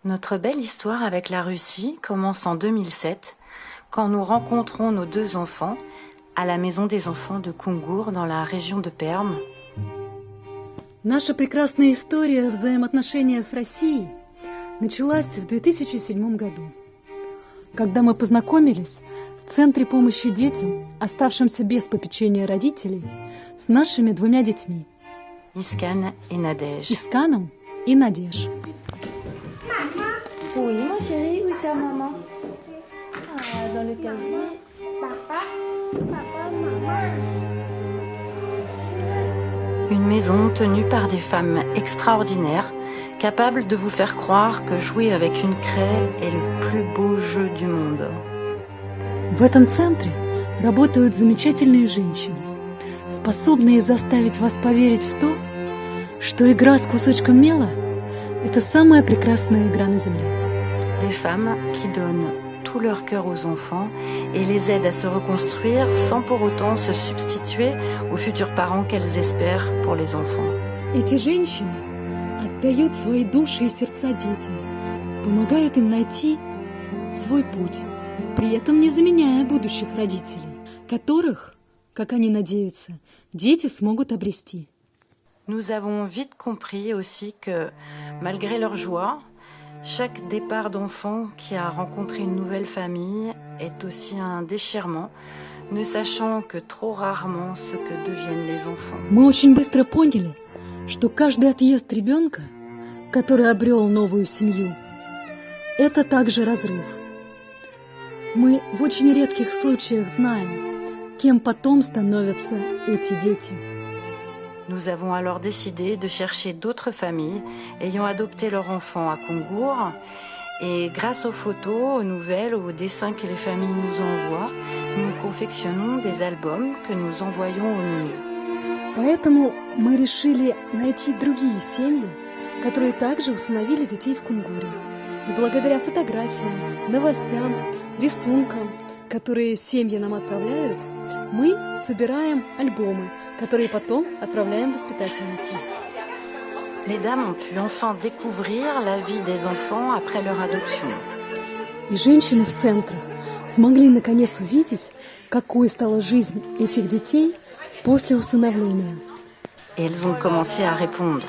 Notre belle histoire avec la Russie commence en 2007, quand nous rencontrons nos deux enfants à la maison des enfants de Kungur dans la région de Perm. Наша прекрасная история взаимоотношения с Россией началась в 2007 году, когда мы познакомились в Центре помощи детям, оставшимся без попечения родителей, с нашими двумя детьми. Искan et Nadej. Исканом и Надеж. Oui, mon chéri, où c'est maman? Dans le casier. Papa, maman. Une maison tenue par des femmes extraordinaires, capables de vous faire croire que jouer avec une craie est le plus beau jeu du monde. В этом центре работают замечательные женщины, способные заставить вас поверить в то, что игра с кусочком мела – это самая прекрасная игра на земле. Des femmes qui donnent tout leur cœur aux enfants et les aident à se reconstruire sans pour autant se substituer aux futurs parents qu'elles espèrent pour les enfants. Эти женщины отдают свои души и сердца детям, помогают им найти свой путь, при этом не заменяя будущих родителей, которых, как они надеются, дети смогут обрести. Nous avons vite compris aussi que, malgré leur joie, chaque départ d'enfant qui a rencontré une nouvelle famille est aussi un déchirement, ne sachant que trop rarement ce que deviennent les enfants. Мы очень быстро поняли, что каждый отъезд ребенка, который обрел новую семью, это также разрыв. Мы в очень редких случаях знаем, кем потом становятся эти дети. Nous avons alors décidé de chercher d'autres familles ayant adopté leur enfant à Kungur et grâce aux photos, aux nouvelles, aux dessins que les familles nous envoient, nous confectionnons des albums que nous envoyons aux nounous. Поэтому мы решили найти другие семьи, которые также усыновили детей в Кунгуре. И благодаря фотографиям, новостям, рисункам, которые семьи нам отправляют, мы собираем альбомы, которые потом отправляем воспитательницам. Les dames ont pu enfin découvrir la vie des enfants après leur adoption. И женщины в центрах смогли наконец увидеть, какой стала жизнь этих детей после усыновления. Et elles ont commencé à répondre,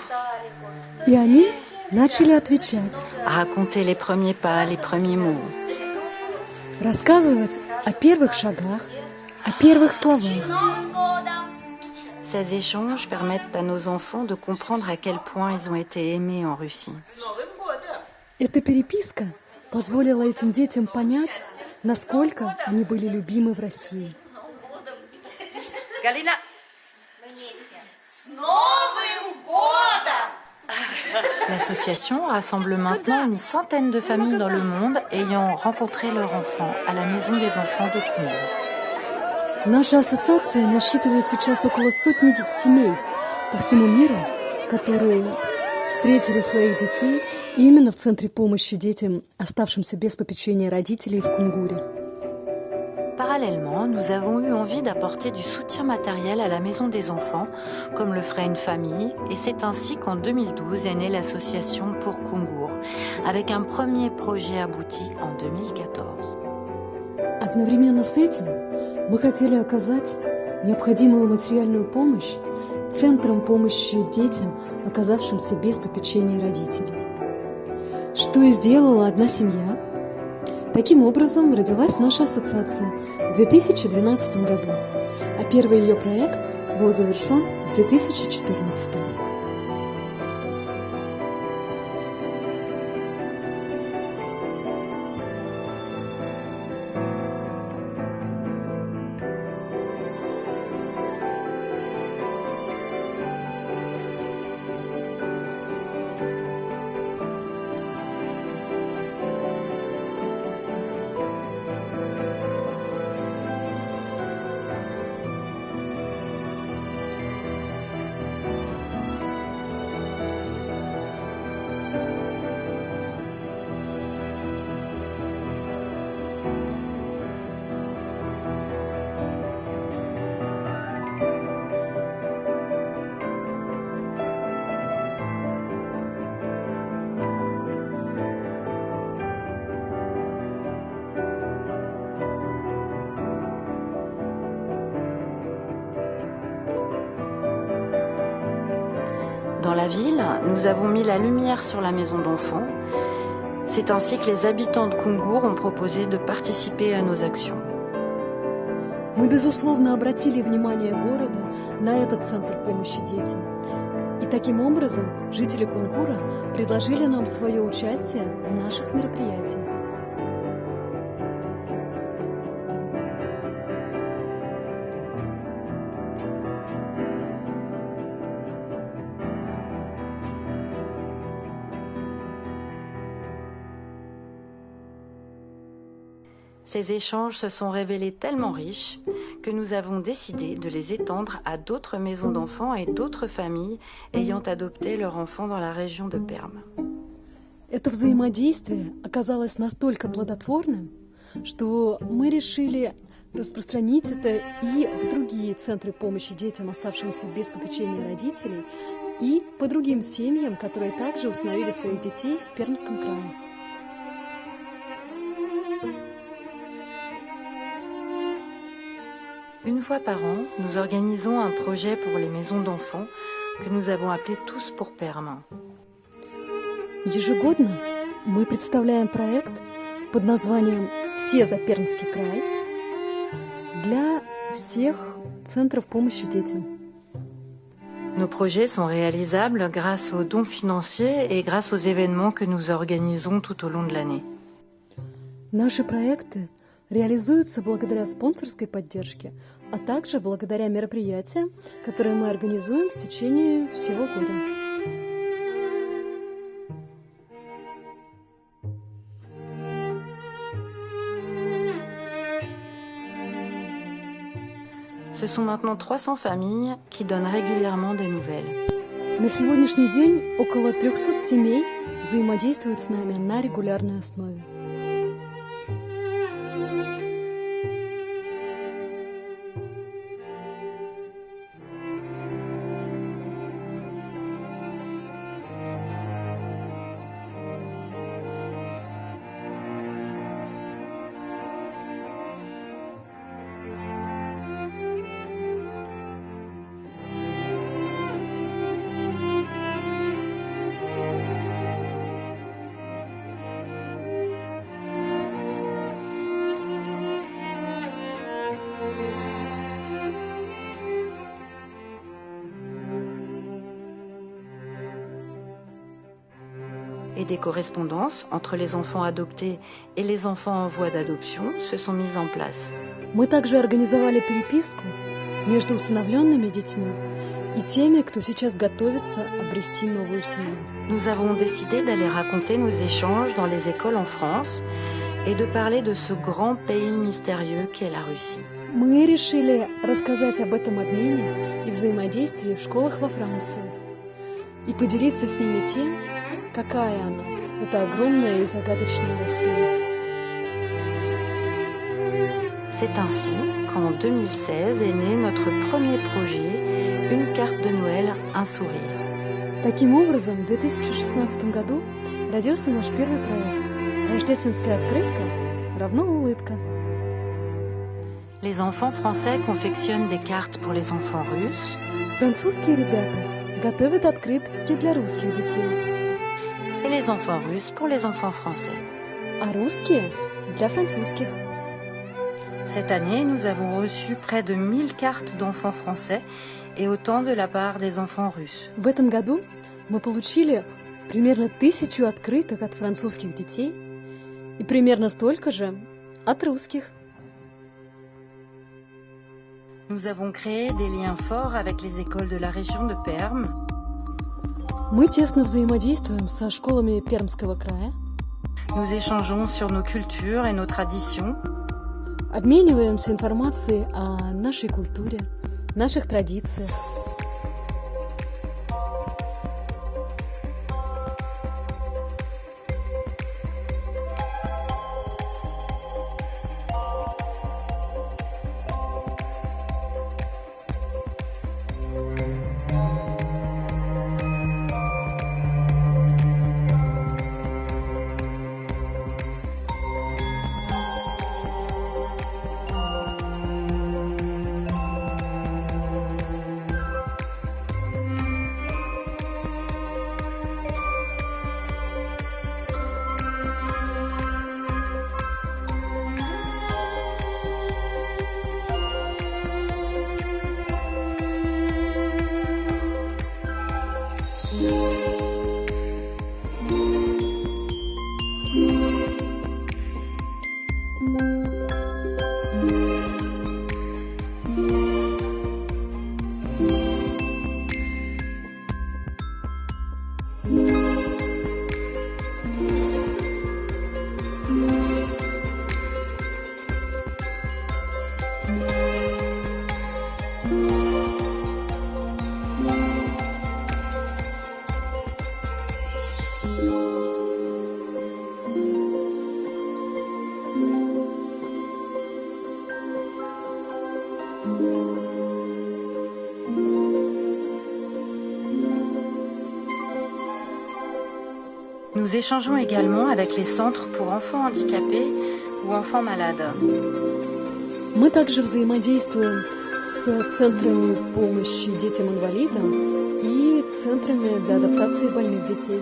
И они начали отвечать, à raconter les premiers pas, les premiers mots. рассказывать о первых шагах, о первых словах. Ces échanges permettent à nos enfants de comprendre à quel point ils ont été aimés en Russie. Эта переписка позволила этим детям понять, насколько они были любимы в России. Galina! С Новым годом! L'association rassemble maintenant une centaine de familles dans le monde ayant rencontré leur enfant à la maison des enfants de Kungur. Наша ассоциация насчитывает сейчас около сотни семей по всему миру, которые встретили своих детей именно в Центре помощи детям, оставшимся без попечения родителей в Кунгуре. Parallèlement, nous avons eu envie d'apporter du soutien matériel à la maison des enfants, comme le ferait une famille, et c'est ainsi qu'en 2012 est née l'association pour Kungur, avec un premier projet abouti en 2014. Одновременно с этим мы хотели оказать необходимую материальную помощь Центрам помощи детям, оказавшимся без попечения родителей. Что и сделала одна семья. Таким образом родилась наша ассоциация в 2012 году, а первый ее проект был завершен в 2014. ville, nous avons mis la lumière sur la maison d'enfants. C'est ainsi que les habitants de Кунгур ont proposé de participer à nos actions. Мы, безусловно, обратили внимание города на этот центр помощи детям. И таким образом жители Кунгура предложили нам свое участие в наших мероприятиях. Ces échanges se sont révélés tellement riches que nous avons décidé de les étendre à d'autres maisons d'enfants et d'autres familles ayant adopté leur enfant dans la région de Perm. Это взаимодействие оказалось настолько плодотворным, что мы решили распространить это и в другие центры помощи детям, оставшимся без попечения родителей, и по другим семьям, которые также усыновили своих детей в Пермском крае. Une fois par an, nous organisons un projet pour les maisons d'enfants que nous avons appelé Tous pour Perm. Ежегодно мы представляем проект под названием «Все за Пермский край» для всех центров помощи детям. Nos projets sont réalisables grâce aux dons financiers et grâce aux événements que nous organisons tout au long de l'année. Наши проекты реализуются благодаря спонсорской поддержке, а также благодаря мероприятиям, которые мы организуем в течение всего года. Ce sont maintenant 300 familles qui donnent régulièrement des nouvelles. На сегодняшний день около 300 семей взаимодействуют с нами на регулярной основе. Et des correspondances entre les enfants adoptés et les enfants en voie d'adoption se sont mises en place. Мы также организовали переписку между усыновленными детьми и теми, кто сейчас готовится обрести новую семью. Nous avons décidé d'aller raconter nos échanges dans les écoles en France et de parler de ce grand pays mystérieux qu'est la Russie. Мы решили рассказать об этом обмене и взаимодействии в школах во Франции и поделиться с ними тем, какая она, эта огромная и загадочная Россия. C'est ainsi qu'en 2016 est né notre premier projet, une carte de Noël, un sourire. Таким образом, в 2016 году родился наш первый проект «Рождественская открытка равно улыбка». Les enfants français confectionnent des cartes pour les enfants russes. Французские ребята готовят открытки для русских детей, Et les enfants russes pour les enfants français. а русские для французских. Cette année, nous avons reçu près de 1000 cartes d'enfants français et autant de la part des enfants russes. В этом году мы получили примерно 1000 открыток от французских детей и примерно столько же от русских. Nous avons créé des liens forts avec les écoles de la région de Perm. Мы тесно взаимодействуем со школами Пермского края, Nous échangeons sur nos cultures et nos traditions. обмениваемся информацией о нашей культуре, наших традициях. Nous échangeons également avec les centres pour enfants handicapés ou enfants malades. Мы также взаимодействуем с центрами помощи детям-инвалидам и центрами для адаптации больных детей.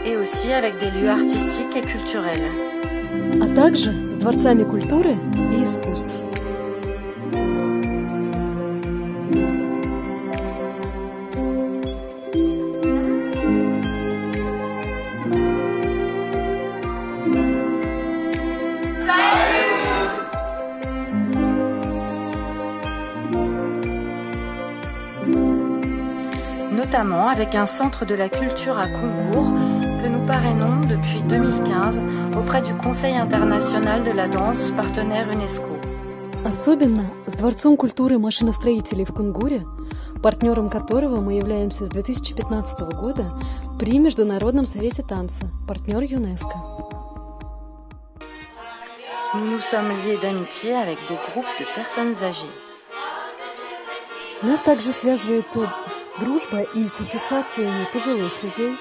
Et aussi avec des lieux artistiques et culturels. А также с дворцами культуры и искусств. Notamment avec un centre de la culture à Koungour que nous parrainons depuis 2015 auprès du Conseil international de la danse, partenaire UNESCO. Особенно с Дворцом культуры машиностроителей в Кунгуре, партнером которого мы являемся с 2015 года при Международном совете танца, партнер ЮНЕСКО. Nous nous sommes liés d'amitié avec des groupes de personnes âgées. Нас также связывает дружба и с ассоциациями пожилых людей.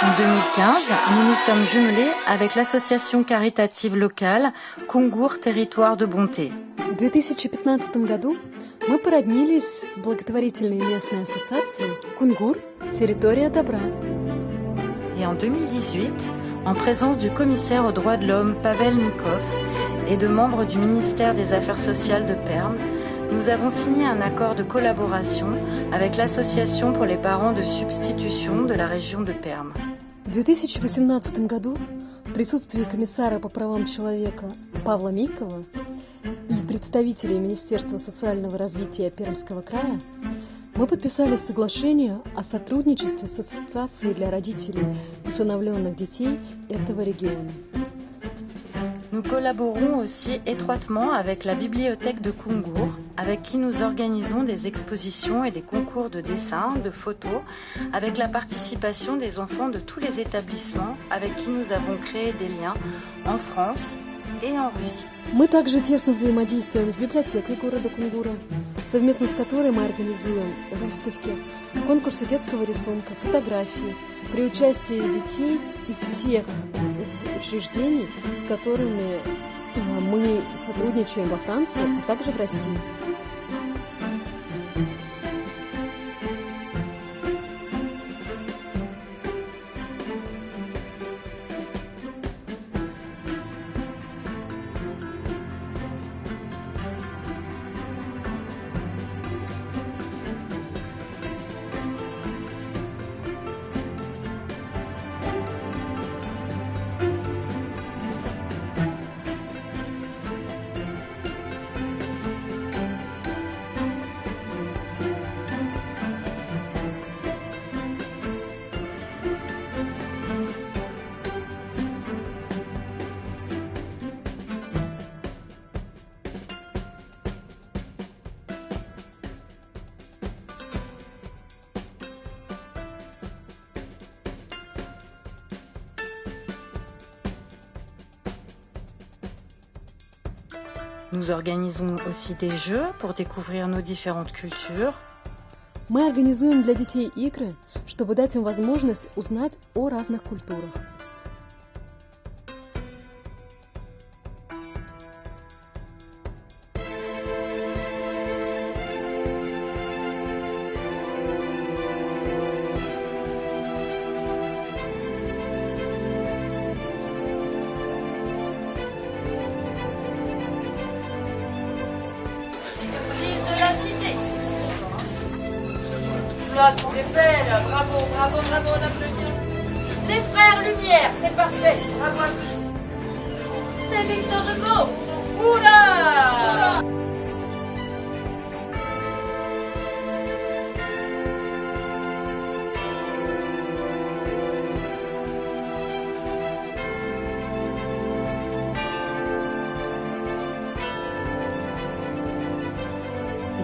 En 2015, nous nous sommes jumelés avec l'association caritative locale Koungour Territoire de Bonté. В 2015 году мы породнились с благотворительной местной ассоциацией «Кунгур. Территория добра». Et en 2018, en présence du commissaire aux droits de l'homme Pavel Nikov et de membres du ministère des Affaires sociales de Perm, nous avons signé un accord de collaboration avec l'association pour les parents de substitution de la région de Perm. В 2018 году в присутствии комиссара по правам человека Павла Микова и представителей Министерства социального развития Пермского края мы подписали соглашение о сотрудничестве с Ассоциацией для родителей усыновленных детей этого региона. Nous collaborons aussi étroitement avec la bibliothèque de Koungour, avec qui nous organisons des expositions et des concours de dessin, de photos, avec la participation des enfants de tous les établissements avec qui nous avons créé des liens en France et en Russie. Мы также тесно взаимодействуем с библиотекой города Кунгура, совместно с которой мы организуем выставки, конкурсы детского рисунка, фотографии при участии детей из всех учреждений, с которыми мы сотрудничаем во Франции, а также в России. Nous organisons aussi des jeux pour découvrir nos différentes cultures. Мы организуем для детей игры, чтобы дать им возможность узнать о разных культурах. là, tu l'as fait, là. Bravo, bravo, bravo, on applaudit. Les frères Lumière, c'est parfait. Bravo. C'est Victor Hugo. Oula!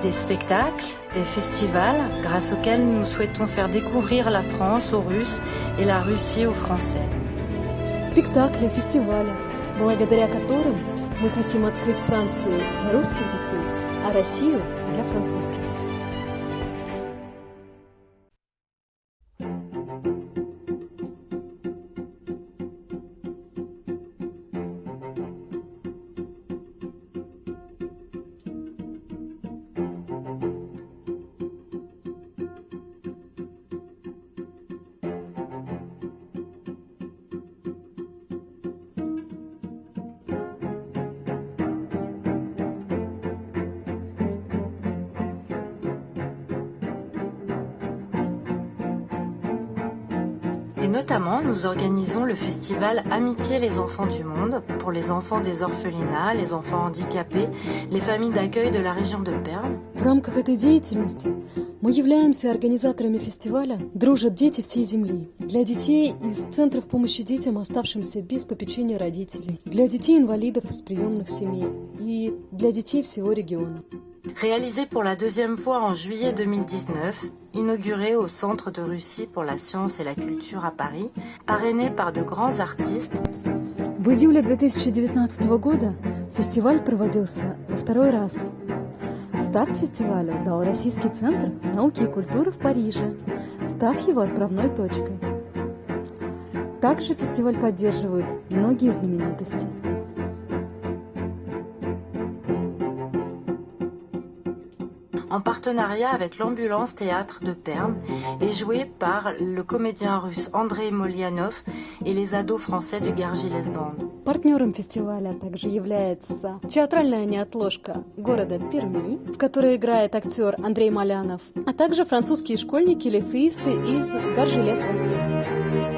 Des spectacles, des festivals, grâce auxquels nous souhaitons faire découvrir la France aux Russes et la Russie aux Français. Спектакли, фестивали, благодаря которым мы хотим открыть Францию для русских детей, а Россию для французских. Et notamment, nous organisons le festival Amitié les enfants du monde pour les enfants des orphelinats, les enfants handicapés, les familles d'accueil de la région de Perm. В рамках этой деятельности мы являемся организаторами фестиваля «Дружат дети всей земли» для детей из центров помощи детям, оставшимся без попечения родителей, для детей-инвалидов из приемных семей и для детей всего региона. Réalisé pour la deuxième fois en juillet 2019, inauguré au Centre de Russie pour la science et la culture à Paris, parrainé par de grands artistes. В июле 2019 года фестиваль проводился во второй раз. Старт фестиваля дал Российский центр науки и культуры в Париже, став его отправной точкой. Также фестиваль поддерживают многие знаменитости. En partenariat avec l'Ambulance Théâtre de Perm et joué par le comédien russe Andrei Molyanov et les ados français du Gargilles Band. Партнером фестиваля также является театральная неотложка города Перми, в которой играет актер Андрей Малянов, а также французские школьники-лицеисты из Гаржелес-Банд.